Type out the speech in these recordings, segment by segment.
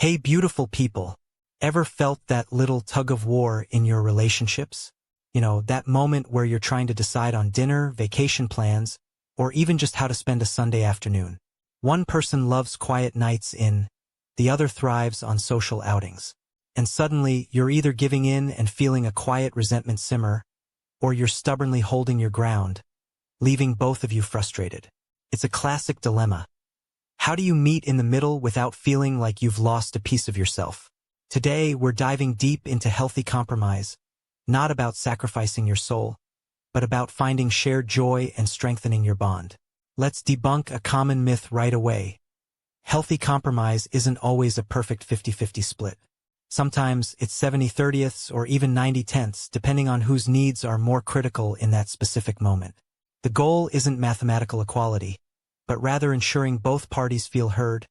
Hey, beautiful people, ever felt that little tug of war in your relationships? That moment where you're trying to decide on dinner, vacation plans, or even just how to spend a Sunday afternoon. One person loves quiet nights in, the other thrives on social outings. And suddenly, you're either giving in and feeling a quiet resentment simmer, or you're stubbornly holding your ground, leaving both of you frustrated. It's a classic dilemma. How do you meet in the middle without feeling like you've lost a piece of yourself? Today, we're diving deep into healthy compromise, not about sacrificing your soul, but about finding shared joy and strengthening your bond. Let's debunk a common myth right away. Healthy compromise isn't always a perfect 50-50 split. Sometimes it's 70-30ths or even 90-10ths, depending on whose needs are more critical in that specific moment. The goal isn't mathematical equality, but rather ensuring both parties feel heard,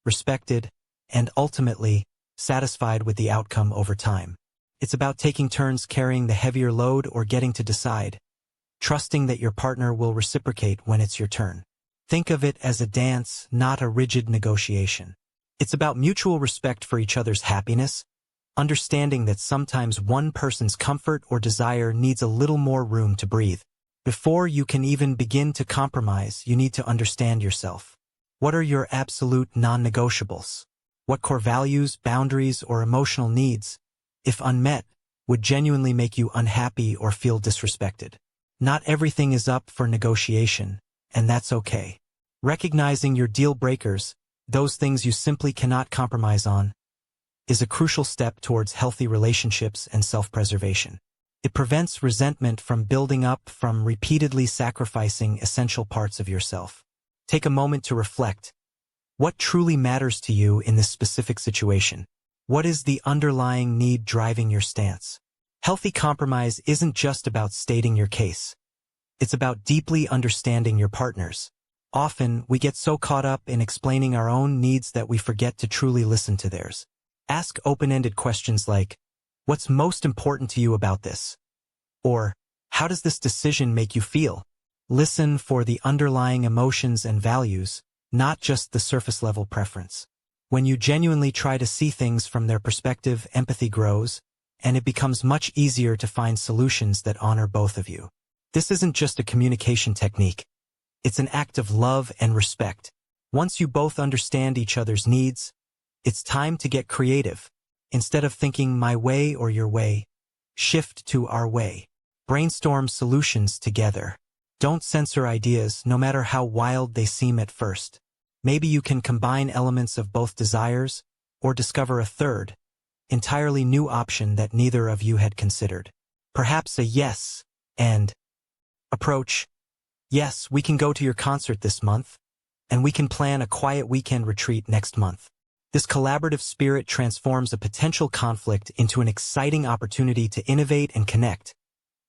respected, and ultimately satisfied with the outcome over time. It's about taking turns carrying the heavier load or getting to decide, trusting that your partner will reciprocate when it's your turn. Think of it as a dance, not a rigid negotiation. It's about mutual respect for each other's happiness, understanding that sometimes one person's comfort or desire needs a little more room to breathe. Before you can even begin to compromise, you need to understand yourself. What are your absolute non-negotiables? What core values, boundaries, or emotional needs, if unmet, would genuinely make you unhappy or feel disrespected? Not everything is up for negotiation, and that's okay. Recognizing your deal breakers, those things you simply cannot compromise on, is a crucial step towards healthy relationships and self-preservation. It prevents resentment from building up from repeatedly sacrificing essential parts of yourself. Take a moment to reflect. What truly matters to you in this specific situation? What is the underlying need driving your stance? Healthy compromise isn't just about stating your case. It's about deeply understanding your partner's. Often, we get so caught up in explaining our own needs that we forget to truly listen to theirs. Ask open-ended questions like, what's most important to you about this? Or, how does this decision make you feel? Listen for the underlying emotions and values, not just the surface-level preference. When you genuinely try to see things from their perspective, empathy grows, and it becomes much easier to find solutions that honor both of you. This isn't just a communication technique. It's an act of love and respect. Once you both understand each other's needs, it's time to get creative. Instead of thinking my way or your way, shift to our way. Brainstorm solutions together. Don't censor ideas, no matter how wild they seem at first. Maybe you can combine elements of both desires, or discover a third, entirely new option that neither of you had considered. Perhaps a yes and approach. Yes, we can go to your concert this month, and we can plan a quiet weekend retreat next month. This collaborative spirit transforms a potential conflict into an exciting opportunity to innovate and connect,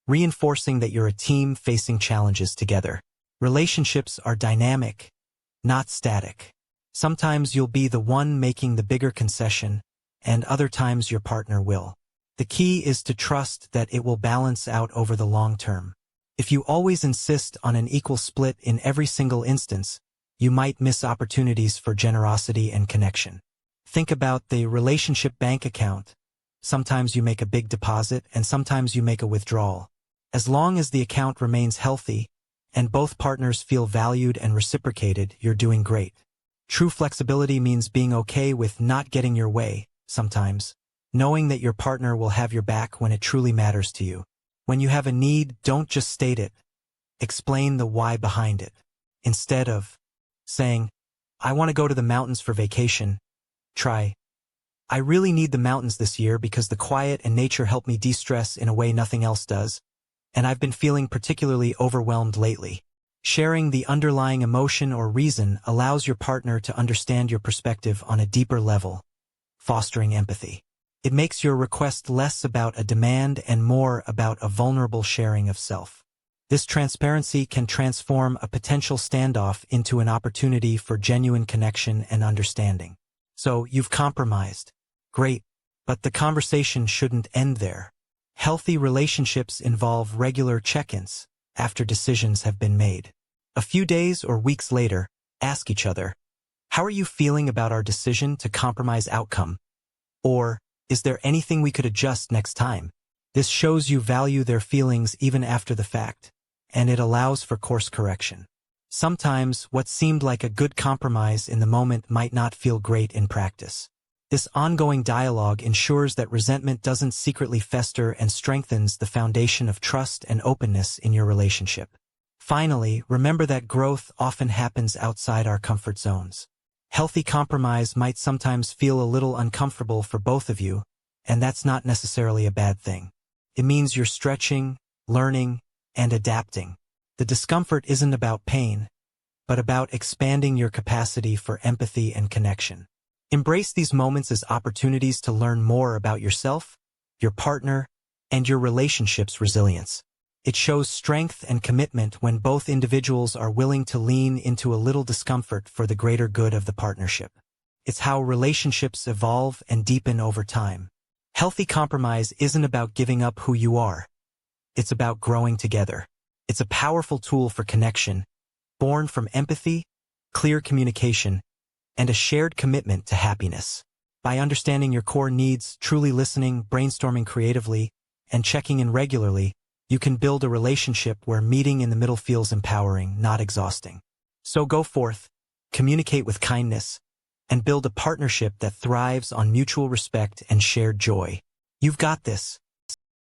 reinforcing that you're a team facing challenges together. Relationships are dynamic, not static. Sometimes you'll be the one making the bigger concession, and other times your partner will. The key is to trust that it will balance out over the long term. If you always insist on an equal split in every single instance, you might miss opportunities for generosity and connection. Think about the relationship bank account. Sometimes you make a big deposit and sometimes you make a withdrawal. As long as the account remains healthy and both partners feel valued and reciprocated, you're doing great. True flexibility means being okay with not getting your way, sometimes, knowing that your partner will have your back when it truly matters to you. When you have a need, don't just state it. Explain the why behind it. Instead of saying, I want to go to the mountains for vacation, try, I really need the mountains this year because the quiet and nature help me de-stress in a way nothing else does, and I've been feeling particularly overwhelmed lately. Sharing the underlying emotion or reason allows your partner to understand your perspective on a deeper level, fostering empathy. It makes your request less about a demand and more about a vulnerable sharing of self. This transparency can transform a potential standoff into an opportunity for genuine connection and understanding. So, you've compromised. Great. But the conversation shouldn't end there. Healthy relationships involve regular check-ins after decisions have been made. A few days or weeks later, ask each other, How are you feeling about our decision to compromise outcome? Or, is there anything we could adjust next time? This shows you value their feelings even after the fact, and it allows for course correction. Sometimes, what seemed like a good compromise in the moment might not feel great in practice. This ongoing dialogue ensures that resentment doesn't secretly fester and strengthens the foundation of trust and openness in your relationship. Finally, remember that growth often happens outside our comfort zones. Healthy compromise might sometimes feel a little uncomfortable for both of you, and that's not necessarily a bad thing. It means you're stretching, learning, and adapting. The discomfort isn't about pain, but about expanding your capacity for empathy and connection. Embrace these moments as opportunities to learn more about yourself, your partner, and your relationship's resilience. It shows strength and commitment when both individuals are willing to lean into a little discomfort for the greater good of the partnership. It's how relationships evolve and deepen over time. Healthy compromise isn't about giving up who you are. It's about growing together. It's a powerful tool for connection, born from empathy, clear communication, and a shared commitment to happiness. By understanding your core needs, truly listening, brainstorming creatively, and checking in regularly, you can build a relationship where meeting in the middle feels empowering, not exhausting. So go forth, communicate with kindness, and build a partnership that thrives on mutual respect and shared joy. You've got this.